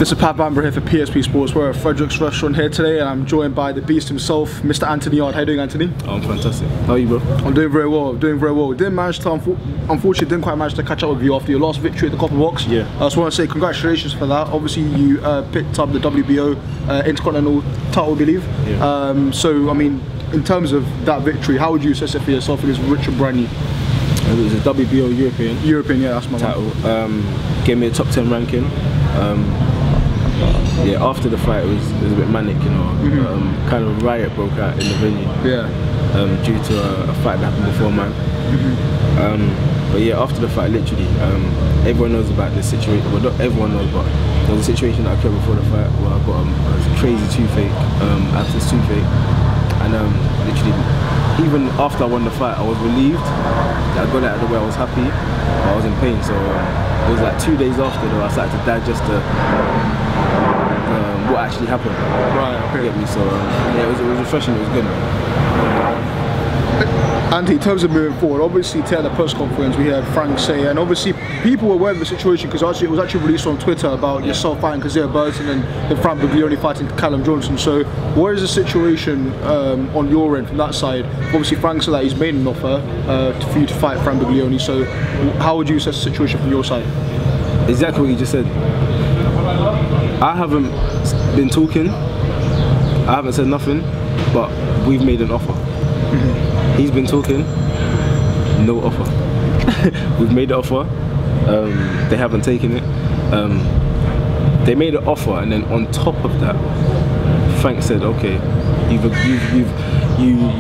This is BHAMBRA here for PSP Sports. We're at Frederick's restaurant here today and I'm joined by the beast himself, Mr. Anthony Yarde. How you doing, Anthony? I'm fantastic. How are you, bro? I'm doing very well, unfortunately didn't quite manage to catch up with you after your last victory at the Copper Box. Yeah. I just want to say congratulations for that. Obviously you picked up the WBO Intercontinental title, I believe. Yeah. So, I mean, in terms of that victory, how would you assess it for yourself against Richard Brandy? It was a WBO European. Yeah, that's my title. Gave me a top 10 ranking. Yeah, after the fight it was a bit manic, you know. Kind of a riot broke out in the venue. Yeah. Due to a fight that happened before mine. But yeah, after the fight, literally, everyone knows about this situation. Well, not everyone knows, but there was a situation that occurred before the fight where I got a crazy toothache, abscess toothache, and literally, even after I won the fight, I was relieved that I got it out of the way. I was happy, but I was in pain. So it was like 2 days after that I started to digest what actually happened. Right, okay. Get me? So yeah, it was refreshing. It was good. Andy, in terms of moving forward, obviously today at the press conference we heard Frank say, and obviously people were aware of the situation because it was actually released on Twitter about yourself fighting Kazir Burton and then Frank Buglioni fighting Callum Johnson. So what is the situation on your end from that side? Obviously Frank said that he's made an offer for you to fight Frank Buglioni, so how would you assess the situation from your side? Exactly what you just said. I haven't been talking, I haven't said nothing, but we've made an offer. He's been talking, no offer. We've made the offer, they haven't taken it. They made an offer, and then on top of that, Frank said, okay, you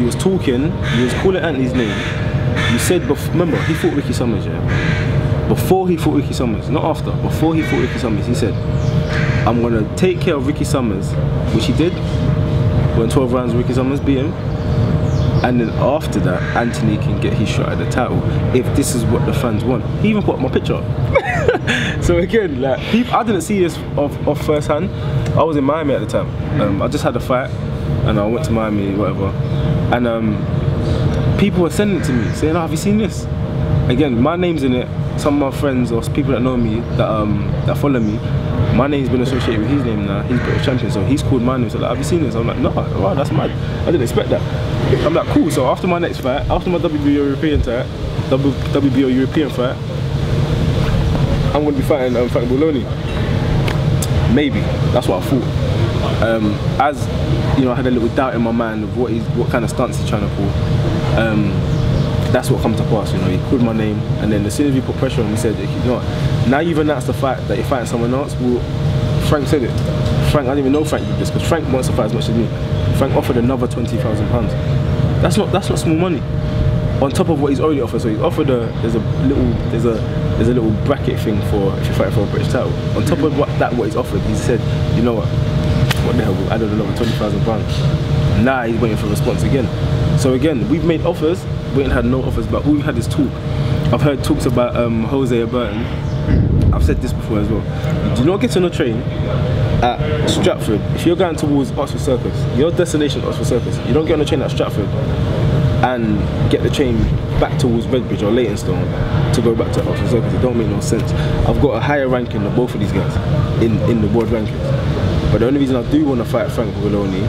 was talking, you was calling Anthony's name. You said, remember, he fought Ricky Summers, yeah? Before he fought Ricky Summers, not after, before he fought Ricky Summers, he said, I'm gonna take care of Ricky Summers, which he did. Went 12 rounds with Ricky Summers, beat him. And then after that, Anthony can get his shot at the title if this is what the fans want. He even put my picture up. So again, like, I didn't see this off first hand. I was in Miami at the time. I just had a fight and I went to Miami, whatever. And people were sending it to me, saying, oh, have you seen this? Again, my name's in it. Some of my friends or people that know me, that follow me, my name's been associated with his name now. He's British champion, so he's called my name. So like, have you seen this? I'm like, no, wow, that's mad. I didn't expect that. I'm like, cool. So after my next fight, after my WBO European fight, I'm going to be fighting Frank Buglioni. Maybe. That's what I thought. As you know, I had a little doubt in my mind of what kind of stance he's trying to pull. That's what come to pass, you know. He called my name, and then as soon as we put pressure on him, he said, you know what, now you've announced the fact that you're fighting someone else. Well, Frank said it. Frank, I didn't even know Frank did this because Frank wants to fight as much as me. Frank offered another £20,000. That's not small money. On top of what he's already offered, so he's offered there's a little bracket thing for if you fight for a British title. On top of what he's offered, he said, you know what the hell, we'll add another £20,000. Now he's waiting for a response again. So again, we've made offers. We ain't had no offers, but all we've had is talk. I've heard talks about Jose Burton. I've said this before as well. Do not get on a train at Stratford. If you're going towards Oxford Circus, your destination is Oxford Circus. You don't get on a train at Stratford and get the train back towards Redbridge or Leytonstone to go back to Oxford Circus. It don't make no sense. I've got a higher ranking than both of these guys in the world rankings. But the only reason I do want to fight Frank Buglioni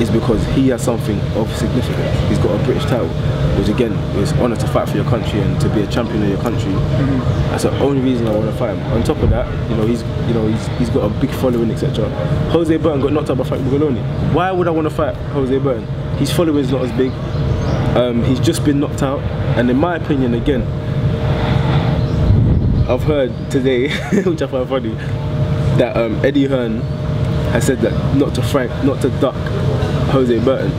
is because he has something of significance. He's got a British title, which again, is an honour to fight for your country and to be a champion of your country. That's the only reason I want to fight him. On top of that, he's got a big following, etc. Jose Burton got knocked out by Frank Buglioni. Why would I want to fight Jose Burton? His following is not as big. He's just been knocked out, and in my opinion, again, I've heard today, which I find funny, that Eddie Hearn has said that not to duck Jose Burton.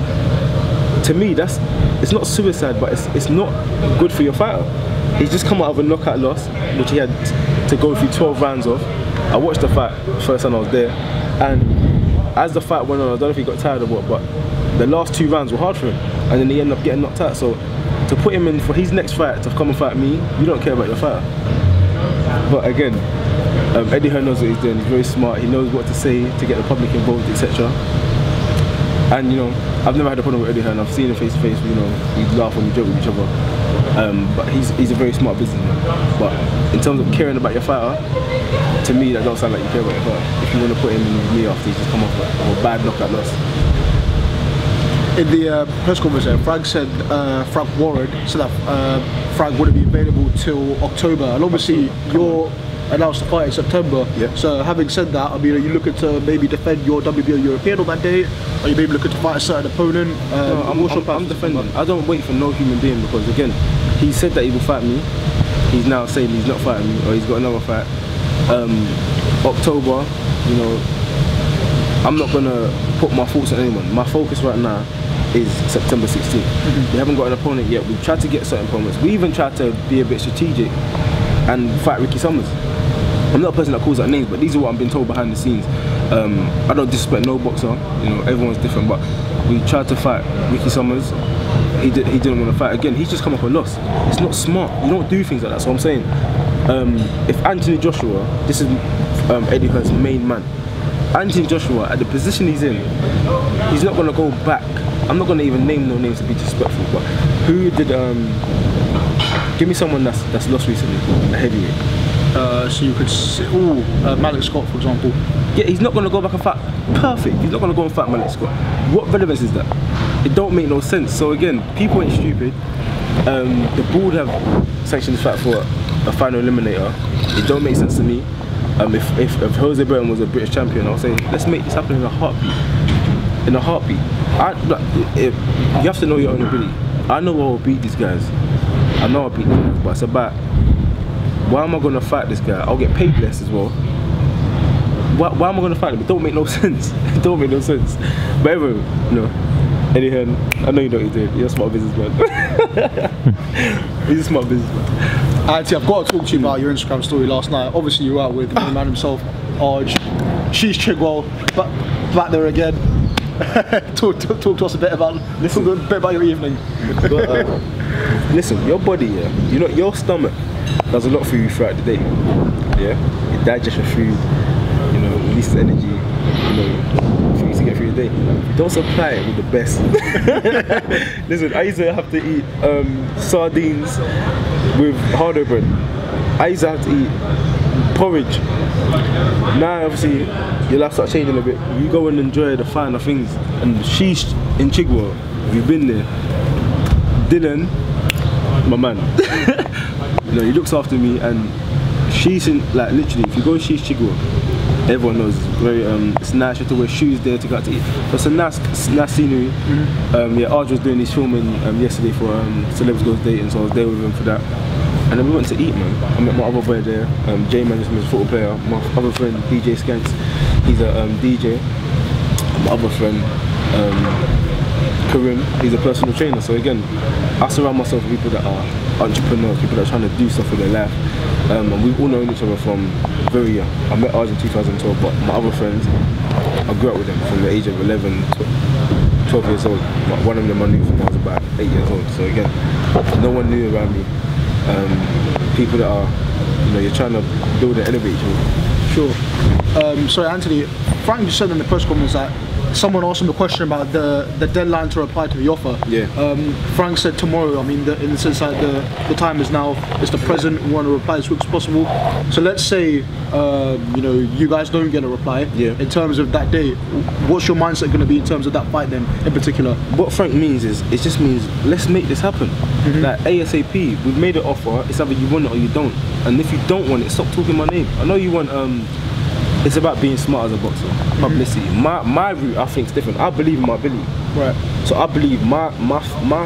To me, it's not suicide, but it's not good for your fighter. He's just come out of a knockout loss, which he had to go through 12 rounds of. I watched the fight first time I was there, and as the fight went on, I don't know if he got tired or what, but the last 2 rounds were hard for him, and then he ended up getting knocked out. So to put him in for his next fight to come and fight me, you don't care about your fighter. But again, Eddie Hearn knows what he's doing. He's very smart. He knows what to say to get the public involved, etc. And you know, I've never had a problem with Eddie Hearn. I've seen him face to face. You know, we laugh and we joke with each other. But he's a very smart businessman. But in terms of caring about your fighter, to me that don't sound like you care about your fighter. If you want to put him in with me after, he's just come off a bad knockout loss. In the press conference, Frank said Frank Warren said that Frank wouldn't be available till October, and obviously you're announced the fight in September. Yeah. So having said that, I mean, are you looking to maybe defend your WBO European on that day? Are you maybe looking to fight a certain opponent? No, I'm defending. I don't wait for no human being, because again, he said that he will fight me. He's now saying he's not fighting me, or he's got another fight. October, you know, I'm not gonna put my thoughts on anyone. My focus right now is September 16th. We haven't got an opponent yet. We've tried to get certain opponents. We even tried to be a bit strategic and fight Ricky Summers. I'm not a person that calls out names, but these are what I'm being told behind the scenes. I don't disrespect no boxer, you know, everyone's different, but we tried to fight Ricky Summers. He didn't want to fight again. He's just come up a loss. It's not smart. You don't do things like that. So I'm saying, if Anthony Joshua, this is Eddie Hearn's main man, Anthony Joshua, at the position he's in, he's not going to go back. I'm not going to even name no names to be disrespectful, but who did, give me someone that's lost recently, a heavyweight. So you could say, Malik Scott, for example. Yeah, he's not going to go back and fight. Perfect. He's not going to go and fight Malik Scott. What relevance is that? It don't make no sense. So again, people ain't stupid. The board have sanctioned this fight for a final eliminator. It don't make sense to me. If Jose Burton was a British champion, I'll say let's make this happen in a heartbeat. In a heartbeat. You have to know your own ability. I know I will beat these guys. I know I'll beat these guys, but it's about, why am I going to fight this guy? I'll get paid less as well. Why am I going to fight him? It don't make no sense. It don't make no sense. But anyway, you know, Eddie Hearn, I know you know what you're doing. You're a smart businessman. He's a smart businessman. Auntie, I've got to talk to you about your Instagram story last night. Obviously you were out with the man himself, Arj. She's Chigwell, but back there again. talk to us a bit about your evening. Listen, your body, yeah, you know, your stomach does a lot for you throughout the day. Yeah, it digests your food, you know, releases energy, you know, for you to get through the day. Don't supply it with the best. Listen, I used to have to eat sardines with hardo bread. I used to have to eat porridge. Now obviously your life starts changing a bit. You go and enjoy the finer things. And she's in Chigwell, you've been there. Dylan, my man, you know, he looks after me, and she's in, like, literally, if you go She's Chigwell, everyone knows it's very it's nice. You have to wear shoes there to go out to eat. But it's a nice scenery. Yeah, Arj was doing his filming yesterday for Celebs Goes Dating, so I was there with him for that. And then we went to eat, man. I met my other boy there, J-Man, who's a football player. My other friend, DJ Skanks, he's a DJ. My other friend, Karim, he's a personal trainer. So again, I surround myself with people that are entrepreneurs, people that are trying to do stuff with their life. And we've all known each other from very young. I met Arj in 2012, but my other friends, I grew up with them from the age of 11 to 12 years old. One of them I knew from when I was about 8 years old. So again, no one knew around me. People that are, you know, you're trying to build and elevate each other. Sure. Sorry, Anthony, Frank just said in the press conference that someone asked him a question about the deadline to reply to the offer. Yeah. Frank said tomorrow. I mean, in the sense that the time is now. It's the present. We want to reply as quick as possible. So let's say, you know, you guys don't get a reply. Yeah. In terms of that day, what's your mindset going to be in terms of that fight then, in particular? What Frank means is, it just means let's make this happen. Like ASAP. We've made an offer. It's either you want it or you don't. And if you don't want it, stop talking my name. I know you want. It's about being smart as a boxer. Publicity. My route, I think, is different. I believe in my ability. Right. So I believe my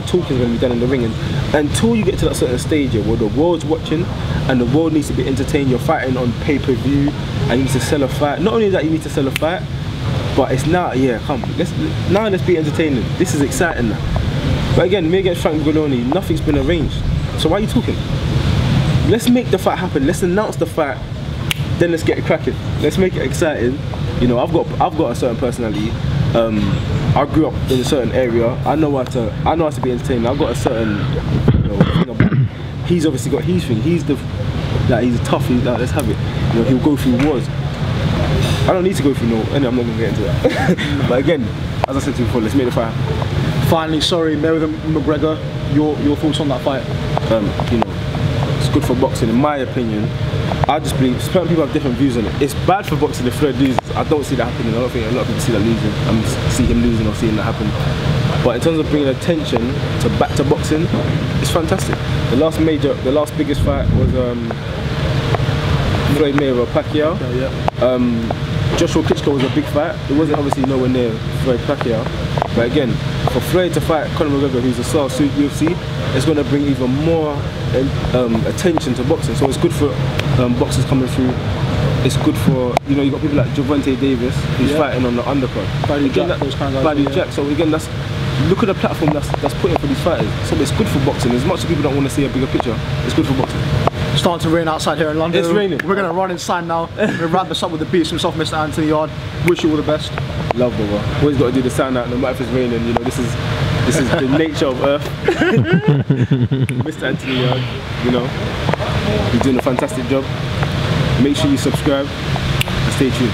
talking is going to be done in the ring. And until you get to that certain stage where the world's watching and the world needs to be entertained, you're fighting on pay-per-view and you need to sell a fight. Not only that, you need to sell a fight, but it's now, yeah, come, let's be entertaining. This is exciting now. But again, me against Frank Buglioni, nothing's been arranged. So why are you talking? Let's make the fight happen. Let's announce the fight. Then let's get it cracking. Let's make it exciting. You know, I've got a certain personality. I grew up in a certain area. I know how to be entertaining. I've got a certain, you know, thing about him. He's obviously got his thing. He's tough. He's like, let's have it. You know, he'll go through wars. I don't need to go through no. Anyway, I'm not gonna get into that. But again, as I said to you before, let's make the fight happen. Finally, sorry, Mayweather McGregor, your thoughts on that fight? You know, it's good for boxing, in my opinion. I just believe certain people have different views on it. It's bad for boxing if Floyd loses. I don't see that happening. I don't think a lot of people see that losing. See him losing or seeing that happen. But in terms of bringing attention to back to boxing, it's fantastic. The last biggest fight was Floyd Mayweather Pacquiao. Joshua Klitschko was a big fight. It wasn't obviously nowhere near Floyd Pacquiao. But again, for Floyd to fight Conor McGregor, who's a star suit UFC, it's going to bring even more attention to boxing. So it's good for boxers coming through. It's good for, you know, you've got people like Gervonta Davis, who's fighting on the undercard. Those kind of guys. Jack. So again, look at the platform that's put in for these fighters. So it's good for boxing. As much as people don't want to see a bigger picture, it's good for boxing. Starting to rain outside here in London. It's raining. We're going to run inside now. We're going to wrap this up with the beats himself, Mr. Anthony Yarde. Wish you all the best. Love, brother. Always got to do the sound out, no matter if it's raining. You know, this is the nature of Earth. Mr. Anthony Yarde, you know, he's doing a fantastic job. Make sure you subscribe and stay tuned.